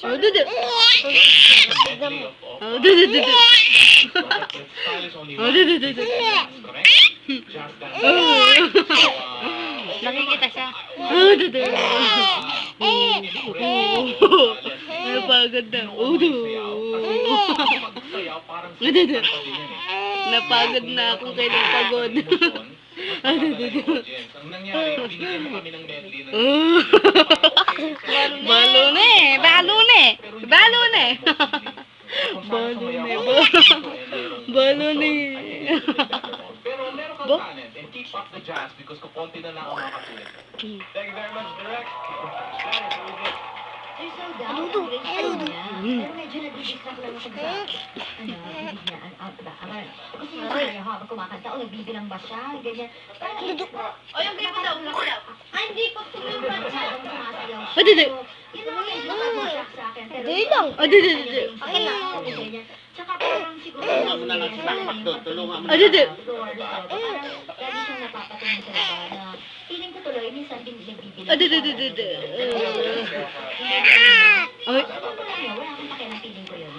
Oh, dudu. Oh, dudu, dudu. Oh, dudu, dudu. Nakikita siya. Oh, dudu. Napagod na. Oh, dudu. Dudu. Napagod na ako kailang pagod. Ah, dudu. Balo na eh. Balo na eh. Balo na eh. Balo na eh. Balo na eh. Pero meron kang talent and keep up the jazz because kukunti na lang ang mga katulad. Thank you very much, Direk. You're so down. Ang graceful niya. Pero medyo nag-distract lang ako sa bibig niya. Kasi yung kaya habang kumakanta, o nagbibilang ba siya? Ganyan. O yung game mo daw, ay hindi ko tuloy ba masyadong sumasayaw siya. Dudu. Yun naman medyo nakabulak sa akin. Pero Hindi lang. Oh, dudu, dudu. Okay lang. Ganyan. Tsaka parang siguro Tulungan mo na lang si Bakbak doon. Tulungan mo na Oh, dudu. parang lagi siyang napapatungo sa baba na feeling ko tuloy, minsan din nagbibilang. Oh, dudu, dudu, dudu. Ay. Wala akong pakialam, feeling ko yun.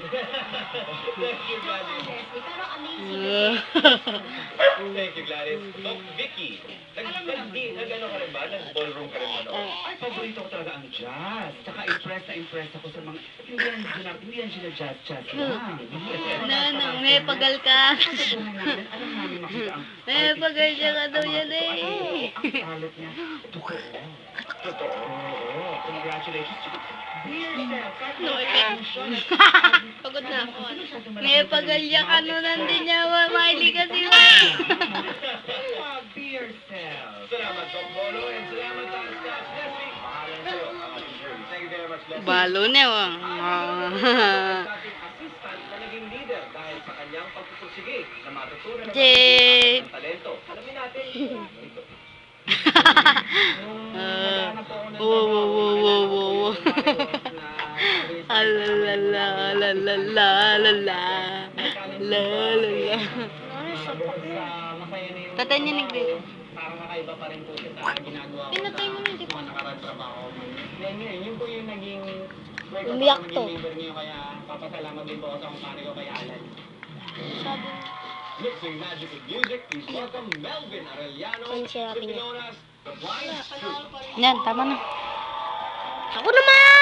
Pero amazing. Thank you, Gladys. Doc Vicky, nag-ano ka rin ba? Nag-ballroom ka rin ba? Ay, paborito ko talaga ang jazz. Tsaka impress ako sa mga, hindi yan sila jazz lang. Ano, may pagal ka. Alam namin makita ang May pagal siya ka daw yan eh. ang talent niya. Totoo. Oo. Congratulations. No effect. Pagod na ako. May pagal siya ka nun nandun niya. Maili kasi ba? Be yourself. Salamat, Doc Bolo, and salamat, Scotch Leslie. Mahalan sa'yo, ang ating jury. Thank you very much, Leslie. Balo na oh. Ating assistant na naging leader dahil sa kanyang pagpupursige na matutunan ng Jay. talento. Alamin natin. Ito. Wow. Alalala, alalala, alala. Lalala. Tatay niya nag-grade. Parang kakaiba pa rin po siya sa ginagawa ko Pinatay mo na, di ba? mga nakarang trabaho. Yun po yung naging Umiyak to. member niyo, kaya papasalamat din po ako sa kumpare ko kay Alan. Sabi. Mixing magic with music, please welcome Melvin Arellano, Saan siya simply pinya? known as The Blind Truth. Yan, tama na. Ako naman!